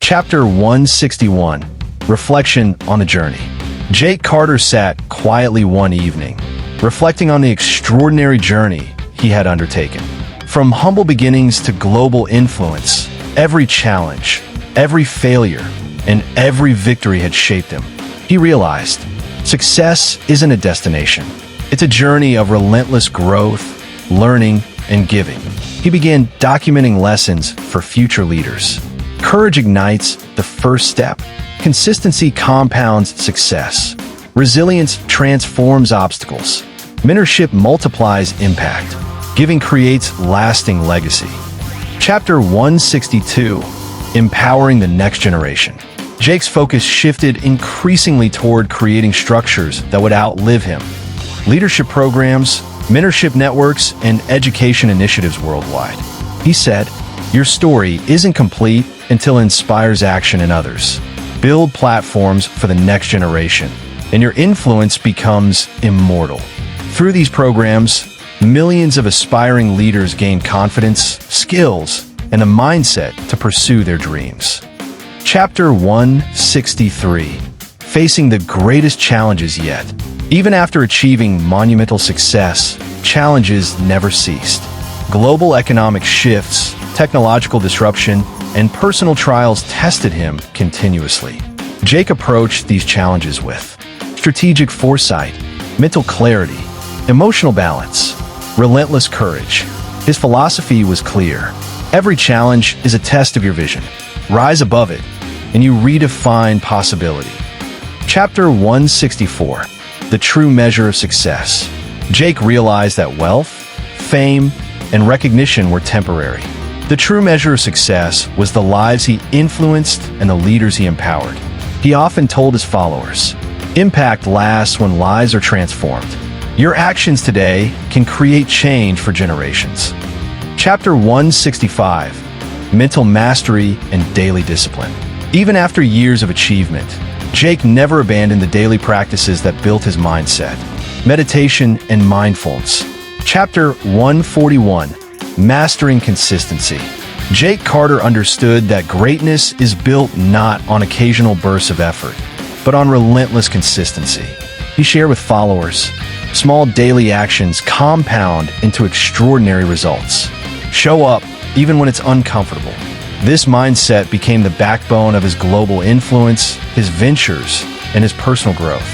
Chapter 161, Reflection on the Journey. Jake Carter sat quietly one evening, reflecting on the extraordinary journey he had undertaken. From humble beginnings to global influence, every challenge, every failure, and every victory had shaped him. He realized, success isn't a destination. It's a journey of relentless growth, learning, and giving. He began documenting lessons for future leaders. Courage ignites the first step. Consistency compounds success. Resilience transforms obstacles. Mentorship multiplies impact. Giving creates lasting legacy. Chapter 162, Empowering the Next Generation. Jake's focus shifted increasingly toward creating structures that would outlive him. Leadership programs, mentorship networks, and education initiatives worldwide. He said, "Your story isn't complete until it inspires action in others. Build platforms for the next generation, and your influence becomes immortal." Through these programs, millions of aspiring leaders gain confidence, skills, and a mindset to pursue their dreams. Chapter 163, Facing the Greatest Challenges Yet. Even after achieving monumental success, challenges never ceased. Global economic shifts, technological disruption, and personal trials tested him continuously. Jake approached these challenges with strategic foresight, mental clarity, emotional balance, relentless courage. His philosophy was clear. Every challenge is a test of your vision. Rise above it, and you redefine possibility. Chapter 164, The True Measure of Success. Jake realized that wealth, fame, and recognition were temporary. The true measure of success was the lives he influenced and the leaders he empowered. He often told his followers, "Impact lasts when lives are transformed." Your actions today can create change for generations. Chapter 165, Mental Mastery and Daily Discipline. Even after years of achievement, Jake never abandoned the daily practices that built his mindset. Meditation and mindfulness. Chapter 141, Mastering Consistency. Jake Carter understood that greatness is built not on occasional bursts of effort, but on relentless consistency. He shared with followers, small daily actions compound into extraordinary results. Show up even when it's uncomfortable. This mindset became the backbone of his global influence, his ventures, and his personal growth.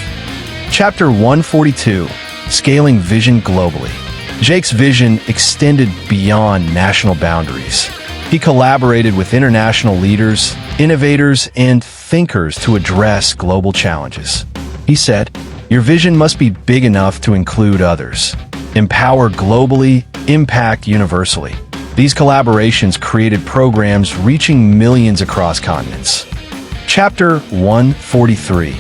Chapter 142, Scaling Vision Globally. Jake's vision extended beyond national boundaries. He collaborated with international leaders, innovators, and thinkers to address global challenges. He said, "Your vision must be big enough to include others. Empower globally, impact universally." These collaborations created programs reaching millions across continents. Chapter 143,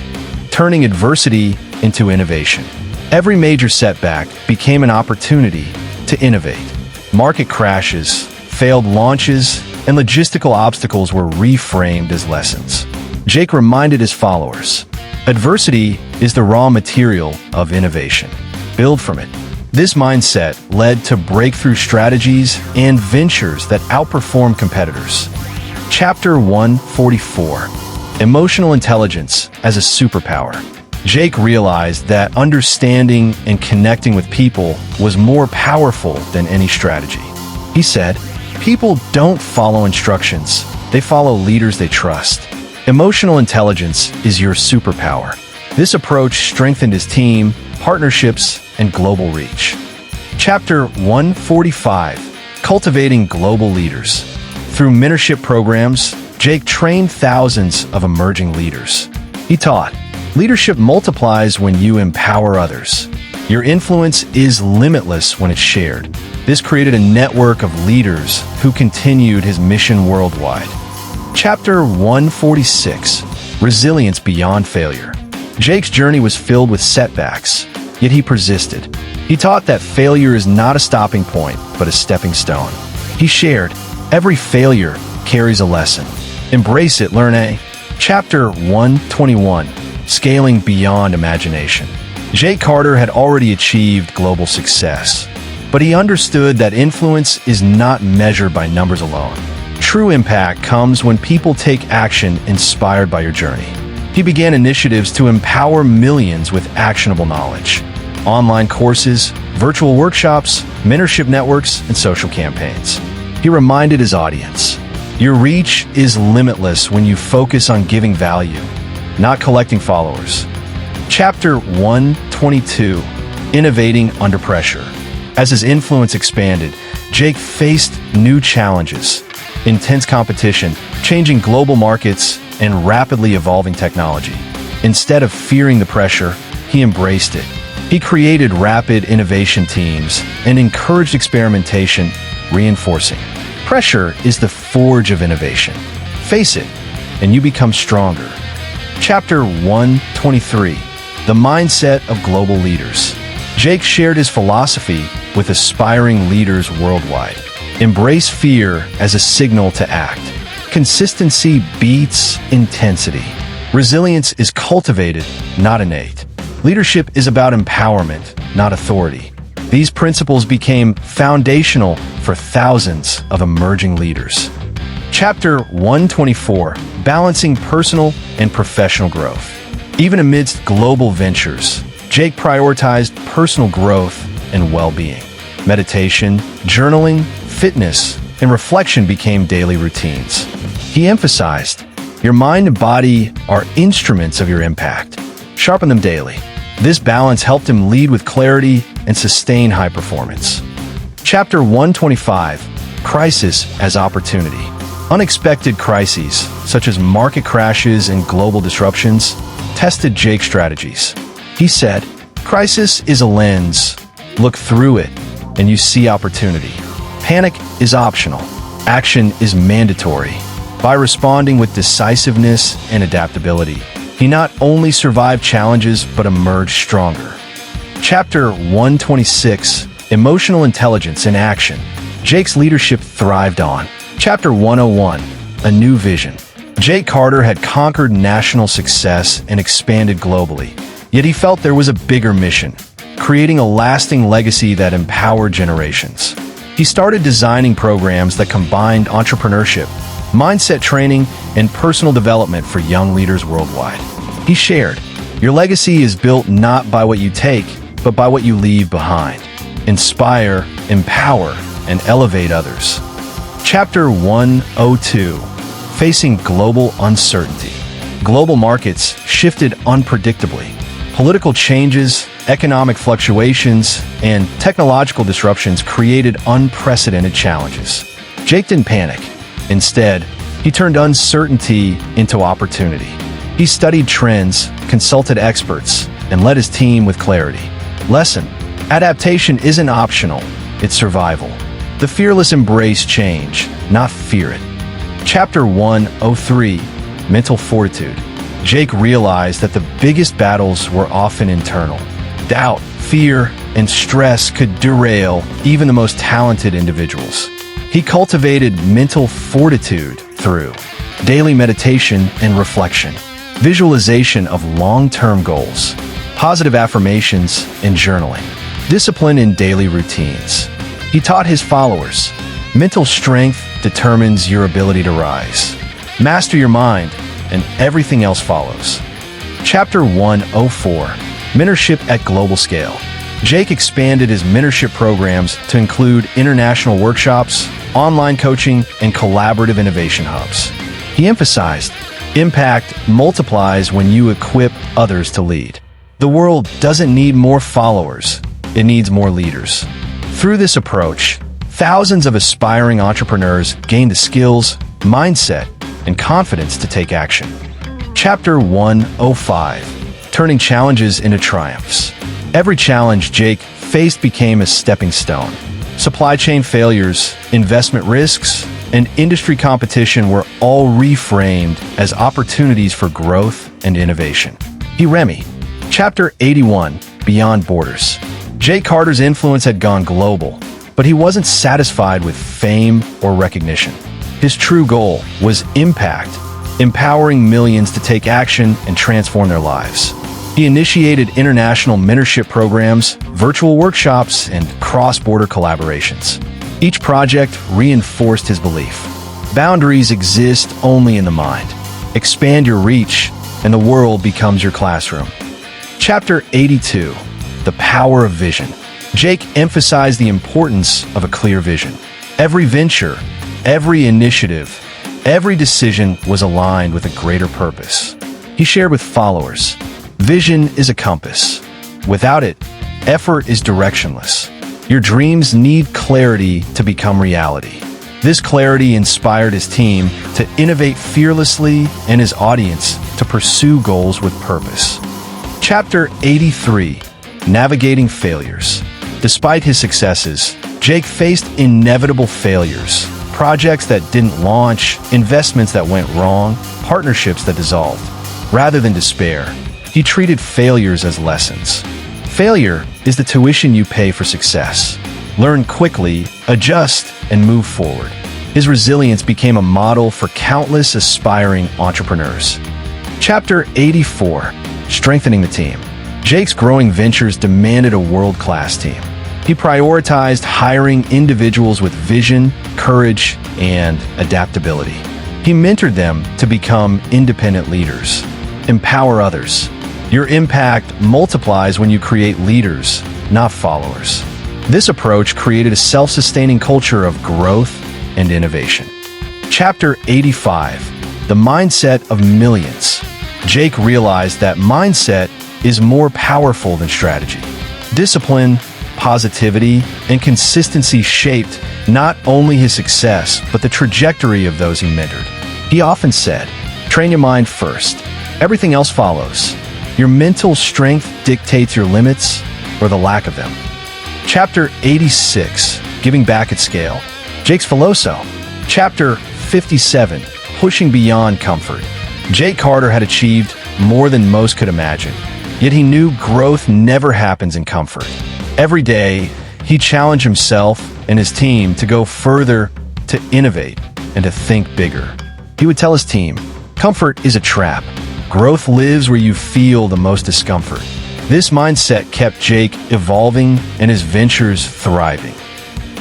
Turning Adversity into Innovation. Every major setback became an opportunity to innovate. Market crashes, failed launches, and logistical obstacles were reframed as lessons. Jake reminded his followers, "Adversity is the raw material of innovation. Build from it." This mindset led to breakthrough strategies and ventures that outperform competitors. Chapter 144, Emotional Intelligence as a Superpower. Jake realized that understanding and connecting with people was more powerful than any strategy. He said, "People don't follow instructions, they follow leaders they trust." Emotional intelligence is your superpower. This approach strengthened his team, partnerships, and global reach. Chapter 145, Cultivating Global Leaders. Through mentorship programs, Jake trained thousands of emerging leaders. He taught, "Leadership multiplies when you empower others. Your influence is limitless when it's shared." This created a network of leaders who continued his mission worldwide. Chapter 146, Resilience Beyond Failure. Jake's journey was filled with setbacks, yet he persisted. He taught that failure is not a stopping point, but a stepping stone. He shared, "Every failure carries a lesson. Embrace it, learn a." Chapter 121, Scaling Beyond Imagination. Jake Carter had already achieved global success, but he understood that influence is not measured by numbers alone. True impact comes when people take action inspired by your journey. He began initiatives to empower millions with actionable knowledge. Online courses, virtual workshops, mentorship networks, and social campaigns. He reminded his audience, your reach is limitless when you focus on giving value, not collecting followers. Chapter 122, Innovating Under Pressure. As his influence expanded, Jake faced new challenges, intense competition, changing global markets, and rapidly evolving technology. Instead of fearing the pressure, he embraced it. He created rapid innovation teams and encouraged experimentation, reinforcing. Pressure is the forge of innovation. Face it, and you become stronger. Chapter 123, The Mindset of Global Leaders. Jake shared his philosophy with aspiring leaders worldwide. Embrace fear as a signal to act. Consistency beats intensity. Resilience is cultivated, not innate. Leadership is about empowerment, not authority. These principles became foundational for thousands of emerging leaders. Chapter 124, Balancing Personal and Professional Growth. Even amidst global ventures, Jake prioritized personal growth and well-being. Meditation, journaling, fitness, and reflection became daily routines. He emphasized, your mind and body are instruments of your impact. Sharpen them daily. This balance helped him lead with clarity and sustain high performance. Chapter 125, Crisis as Opportunity. Unexpected crises, such as market crashes and global disruptions, tested Jake's strategies. He said, crisis is a lens. Look through it, and you see opportunity. Panic is optional. Action is mandatory. By responding with decisiveness and adaptability, he not only survived challenges but emerged stronger. Chapter 126, Emotional Intelligence in Action. Jake's leadership thrived on. Chapter 101, A New Vision. Jake Carter had conquered national success and expanded globally, yet he felt there was a bigger mission, creating a lasting legacy that empowered generations. He started designing programs that combined entrepreneurship, mindset training, and personal development for young leaders worldwide. He shared, your legacy is built not by what you take, but by what you leave behind. Inspire, empower, and elevate others. Chapter 102, Facing Global Uncertainty. Global markets shifted unpredictably. Political changes, economic fluctuations, and technological disruptions created unprecedented challenges. Jake didn't panic. Instead, he turned uncertainty into opportunity. He studied trends, consulted experts, and led his team with clarity. Lesson: adaptation isn't optional, it's survival. The fearless embrace change, not fear it. Chapter 103, Mental Fortitude. Jake realized that the biggest battles were often internal. Doubt, fear, and stress could derail even the most talented individuals. He cultivated mental fortitude through daily meditation and reflection, visualization of long-term goals, positive affirmations, and journaling, discipline in daily routines. He taught his followers, mental strength determines your ability to rise. Master your mind, and everything else follows. Chapter 104, Mentorship at Global Scale. Jake expanded his mentorship programs to include international workshops, online coaching, and collaborative innovation hubs. He emphasized, impact multiplies when you equip others to lead. The world doesn't need more followers, it needs more leaders. Through this approach, thousands of aspiring entrepreneurs gained the skills, mindset, and confidence to take action. Chapter 105, Turning Challenges into Triumphs. Every challenge Jake faced became a stepping stone. Supply chain failures, investment risks, and industry competition were all reframed as opportunities for growth and innovation. Remy. Chapter 81, Beyond Borders. Jake Carter's influence had gone global, but he wasn't satisfied with fame or recognition. His true goal was impact, empowering millions to take action and transform their lives. He initiated international mentorship programs, virtual workshops, and cross-border collaborations. Each project reinforced his belief. Boundaries exist only in the mind. Expand your reach, and the world becomes your classroom. Chapter 82. The Power of Vision. Jake emphasized the importance of a clear vision. Every venture, every initiative, every decision was aligned with a greater purpose. He shared with followers, "Vision is a compass. Without it, effort is directionless. Your dreams need clarity to become reality." This clarity inspired his team to innovate fearlessly and his audience to pursue goals with purpose. Chapter 83. Navigating Failures. Despite his successes, Jake faced inevitable failures. Projects that didn't launch, investments that went wrong, partnerships that dissolved. Rather than despair, he treated failures as lessons. Failure is the tuition you pay for success. Learn quickly, adjust, and move forward. His resilience became a model for countless aspiring entrepreneurs. Chapter 84. Strengthening the Team. Jake's growing ventures demanded a world-class team. He prioritized hiring individuals with vision, courage, and adaptability. He mentored them to become independent leaders. Empower others. Your impact multiplies when you create leaders, not followers. This approach created a self-sustaining culture of growth and innovation. Chapter 85. The Mindset of Millions. Jake realized that mindset is more powerful than strategy. Discipline, positivity, and consistency shaped not only his success, but the trajectory of those he mentored. He often said, "Train your mind first. Everything else follows." Your mental strength dictates your limits or the lack of them. Chapter 86. Giving Back at Scale. Jake's Filoso. Chapter 57. Pushing Beyond Comfort. Jake Carter had achieved more than most could imagine, yet he knew growth never happens in comfort. Every day, he challenged himself and his team to go further, to innovate, and to think bigger. He would tell his team, "Comfort is a trap. Growth lives where you feel the most discomfort." This mindset kept Jake evolving and his ventures thriving.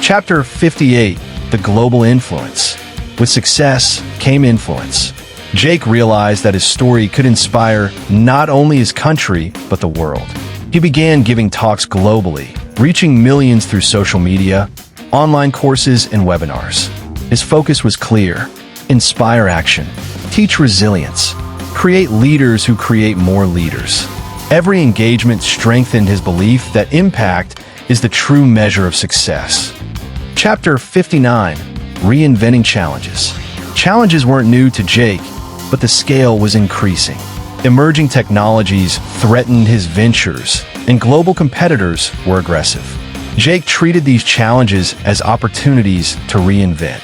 Chapter 58. The Global Influence. With success came influence. Jake realized that his story could inspire not only his country, but the world. He began giving talks globally, reaching millions through social media, online courses, and webinars. His focus was clear: inspire action, teach resilience, create leaders who create more leaders. Every engagement strengthened his belief that impact is the true measure of success. Chapter 59. Reinventing Challenges. Challenges weren't new to Jake, but the scale was increasing. Emerging technologies threatened his ventures, and global competitors were aggressive. Jake treated these challenges as opportunities to reinvent.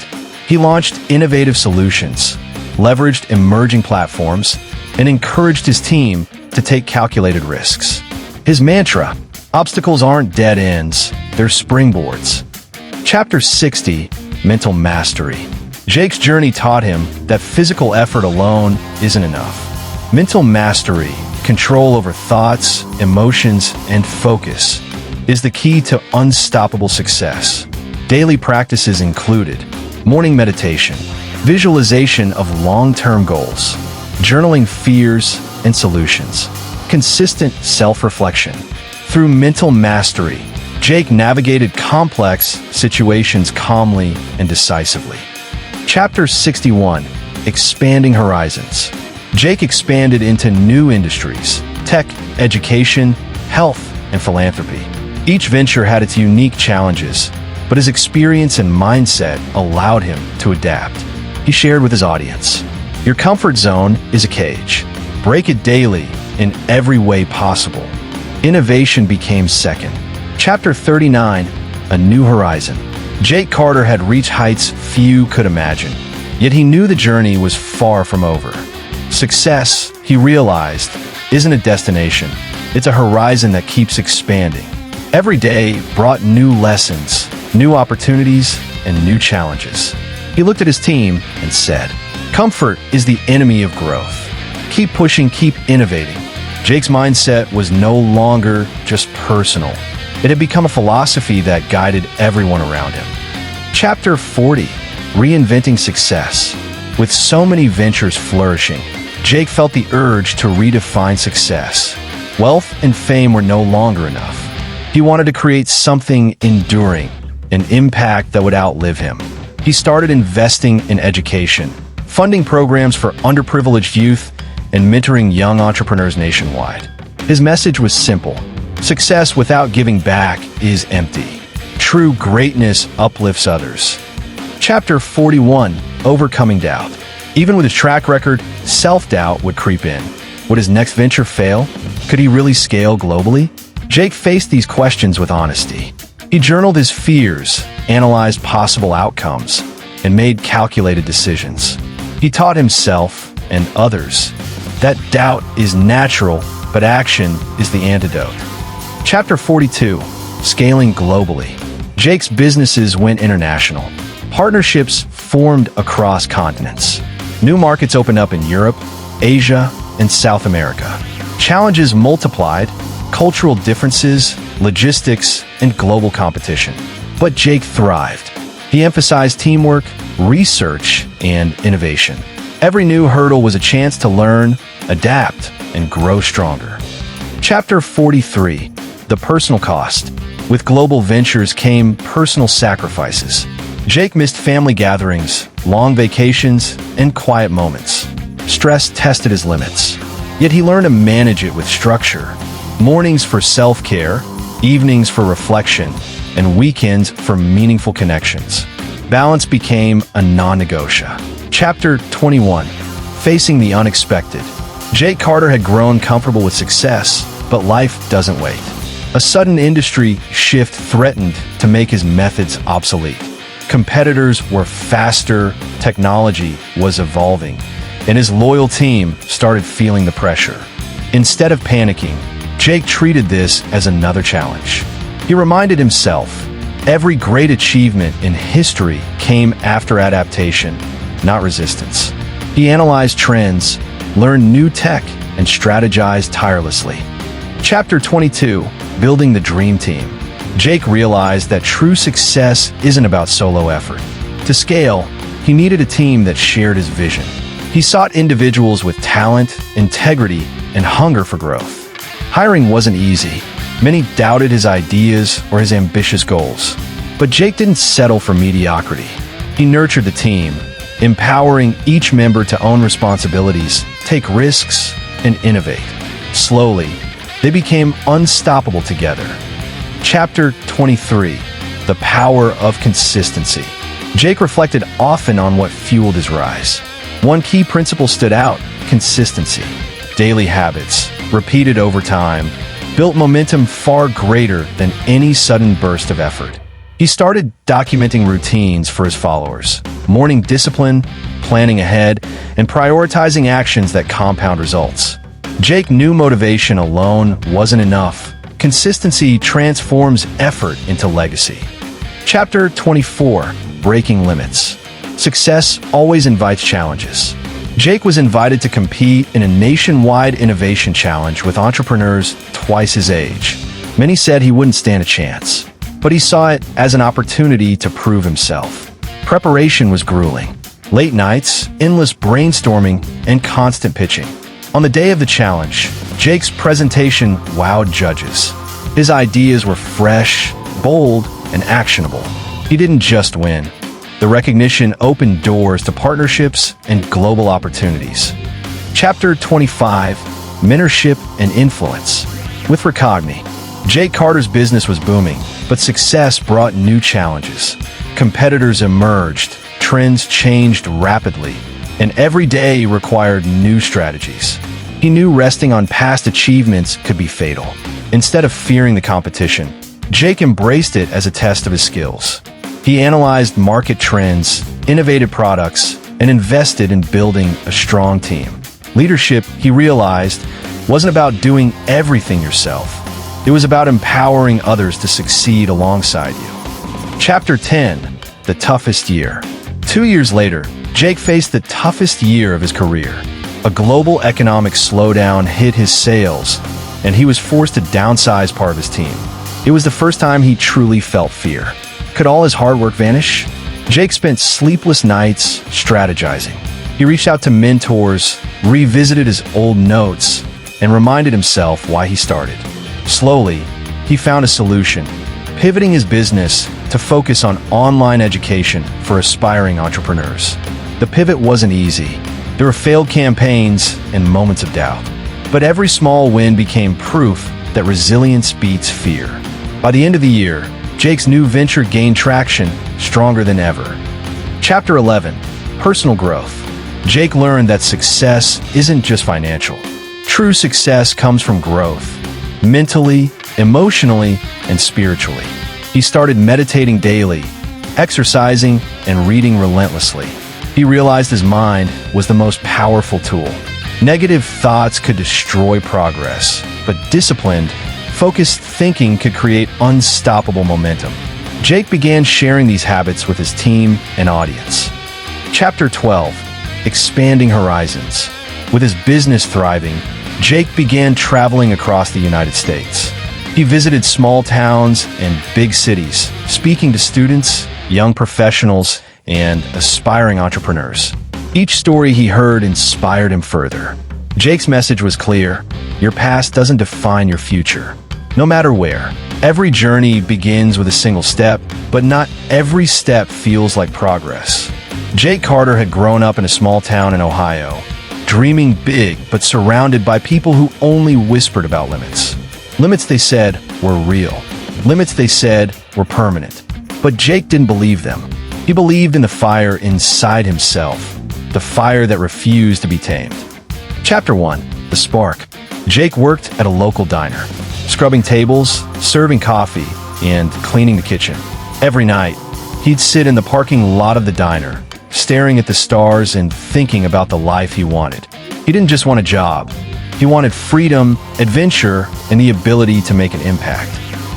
He launched innovative solutions, leveraged emerging platforms, and encouraged his team to take calculated risks. His mantra: obstacles aren't dead ends, they're springboards. Chapter 60. Mental Mastery. Jake's journey taught him that physical effort alone isn't enough. Mental mastery, control over thoughts, emotions, and focus, is the key to unstoppable success. Daily practices included morning meditation, visualization of long-term goals, journaling fears and solutions, consistent self-reflection. Through mental mastery, Jake navigated complex situations calmly and decisively. Chapter 61. Expanding Horizons. Jake expanded into new industries: tech, education, health, and philanthropy. Each venture had its unique challenges, but his experience and mindset allowed him to adapt. He shared with his audience, "Your comfort zone is a cage. Break it daily in every way possible." Innovation became second. Chapter 39. A New Horizon. Jake Carter had reached heights few could imagine, yet he knew the journey was far from over. Success, he realized, isn't a destination. It's a horizon that keeps expanding. Every day brought new lessons, new opportunities, and new challenges. He looked at his team and said, "Comfort is the enemy of growth. Keep pushing, keep innovating." Jake's mindset was no longer just personal. It had become a philosophy that guided everyone around him. Chapter 40. reinventing success. With so many ventures flourishing, Jake felt the urge to redefine success. Wealth and fame were no longer enough. He wanted to create something enduring, an impact that would outlive him. He started investing in education, funding programs for underprivileged youth, and mentoring young entrepreneurs nationwide. His message was simple: success without giving back is empty. True greatness uplifts others. Chapter 41, Overcoming Doubt. Even with his track record, self-doubt would creep in. Would his next venture fail? Could he really scale globally? Jake faced these questions with honesty. He journaled his fears, analyzed possible outcomes, and made calculated decisions. He taught himself and others that doubt is natural, but action is the antidote. Chapter 42, Scaling Globally. Jake's businesses went international. Partnerships formed across continents. New markets opened up in Europe, Asia, and South America. Challenges multiplied: cultural differences, logistics, and global competition. But Jake thrived. He emphasized teamwork, research, and innovation. Every new hurdle was a chance to learn, adapt, and grow stronger. Chapter 43, The Personal Cost. With global ventures came personal sacrifices. Jake missed family gatherings, long vacations, and quiet moments. Stress tested his limits. Yet he learned to manage it with structure. Mornings for self-care, evenings for reflection, and weekends for meaningful connections. Balance became a non-negotiable. Chapter 21, Facing the Unexpected. Jake Carter had grown comfortable with success, but life doesn't wait. A sudden industry shift threatened to make his methods obsolete. Competitors were faster, technology was evolving, and his loyal team started feeling the pressure. Instead of panicking, Jake treated this as another challenge. He reminded himself, every great achievement in history came after adaptation, not resistance. He analyzed trends, learned new tech, and strategized tirelessly. Chapter 22, Building the Dream Team. Jake realized that true success isn't about solo effort. To scale, he needed a team that shared his vision. He sought individuals with talent, integrity, and hunger for growth. Hiring wasn't easy. Many doubted his ideas or his ambitious goals. But Jake didn't settle for mediocrity. He nurtured the team, empowering each member to own responsibilities, take risks, and innovate. Slowly, they became unstoppable together. Chapter 23, The Power of Consistency. Jake reflected often on what fueled his rise. One key principle stood out: consistency. Daily habits, repeated over time, built momentum far greater than any sudden burst of effort. He started documenting routines for his followers: morning discipline, planning ahead, and prioritizing actions that compound results. Jake knew motivation alone wasn't enough. Consistency transforms effort into legacy. Chapter 24, Breaking Limits. Success always invites challenges. Jake was invited to compete in a nationwide innovation challenge with entrepreneurs twice his age. Many said he wouldn't stand a chance, but he saw it as an opportunity to prove himself. Preparation was grueling. Late nights, endless brainstorming, and constant pitching. On the day of the challenge, Jake's presentation wowed judges. His ideas were fresh, bold, and actionable. He didn't just win. The recognition opened doors to partnerships and global opportunities. Chapter 25, Mentorship and Influence. With Recogni, Jake Carter's business was booming, but success brought new challenges. Competitors emerged, trends changed rapidly, and every day required new strategies. He knew resting on past achievements could be fatal. Instead of fearing the competition, Jake embraced it as a test of his skills. He analyzed market trends, innovated products, and invested in building a strong team. Leadership, he realized, wasn't about doing everything yourself. It was about empowering others to succeed alongside you. Chapter 10, The Toughest Year. 2 years later, Jake faced the toughest year of his career. A global economic slowdown hit his sales, and he was forced to downsize part of his team. It was the first time he truly felt fear. Could all his hard work vanish? Jake spent sleepless nights strategizing. He reached out to mentors, revisited his old notes, and reminded himself why he started. Slowly, he found a solution, pivoting his business to focus on online education for aspiring entrepreneurs. The pivot wasn't easy. There were failed campaigns and moments of doubt. But every small win became proof that resilience beats fear. By the end of the year, Jake's new venture gained traction, stronger than ever. Chapter 11: Personal Growth. Jake learned that success isn't just financial. True success comes from growth, mentally, emotionally, and spiritually. He started meditating daily, exercising, and reading relentlessly. He realized his mind was the most powerful tool. Negative thoughts could destroy progress, but disciplined, focused thinking could create unstoppable momentum. Jake began sharing these habits with his team and audience. Chapter 12: Expanding Horizons. With his business thriving, Jake began traveling across the United States. He visited small towns and big cities, speaking to students, young professionals, and aspiring entrepreneurs. Each story he heard inspired him further. Jake's message was clear: your past doesn't define your future. No matter where, every journey begins with a single step, but not every step feels like progress. Jake Carter had grown up in a small town in Ohio, dreaming big but surrounded by people who only whispered about limits. Limits they said were real. Limits they said were permanent. But Jake didn't believe them. He believed in the fire inside himself, the fire that refused to be tamed. Chapter 1: The Spark. Jake worked at a local diner, scrubbing tables, serving coffee, and cleaning the kitchen. Every night, he'd sit in the parking lot of the diner, staring at the stars and thinking about the life he wanted. He didn't just want a job. He wanted freedom, adventure, and the ability to make an impact.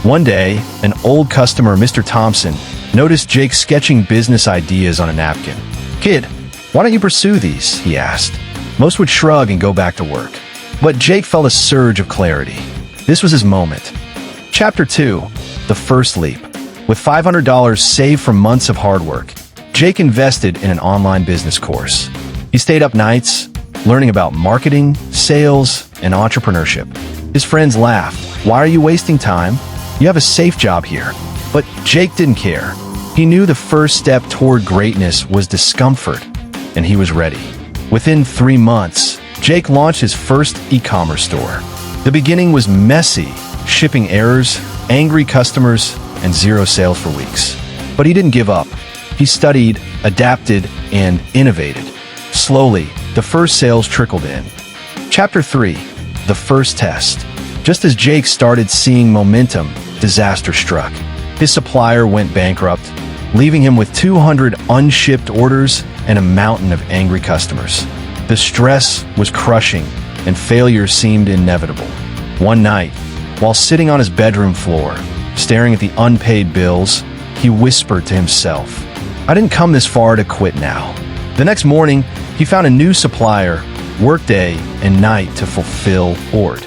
One day, an old customer, Mr. Thompson, noticed Jake sketching business ideas on a napkin. "Kid, why don't you pursue these?" he asked. Most would shrug and go back to work. But Jake felt a surge of clarity. This was his moment. Chapter 2: The First Leap. With $500 saved from months of hard work, Jake invested in an online business course. He stayed up nights, learning about marketing, sales, and entrepreneurship. His friends laughed. "Why are you wasting time? You have a safe job here." But Jake didn't care. He knew the first step toward greatness was discomfort, and he was ready. Within 3 months, Jake launched his first e-commerce store. The beginning was messy, shipping errors, angry customers, and zero sales for weeks. But he didn't give up. He studied, adapted, and innovated. Slowly, the first sales trickled in. Chapter 3: The First Test. Just as Jake started seeing momentum, disaster struck. His supplier went bankrupt, leaving him with 200 unshipped orders and a mountain of angry customers. The stress was crushing, and failure seemed inevitable. One night, while sitting on his bedroom floor, staring at the unpaid bills, he whispered to himself, "I didn't come this far to quit now." The next morning, he found a new supplier, workday and night to fulfill order.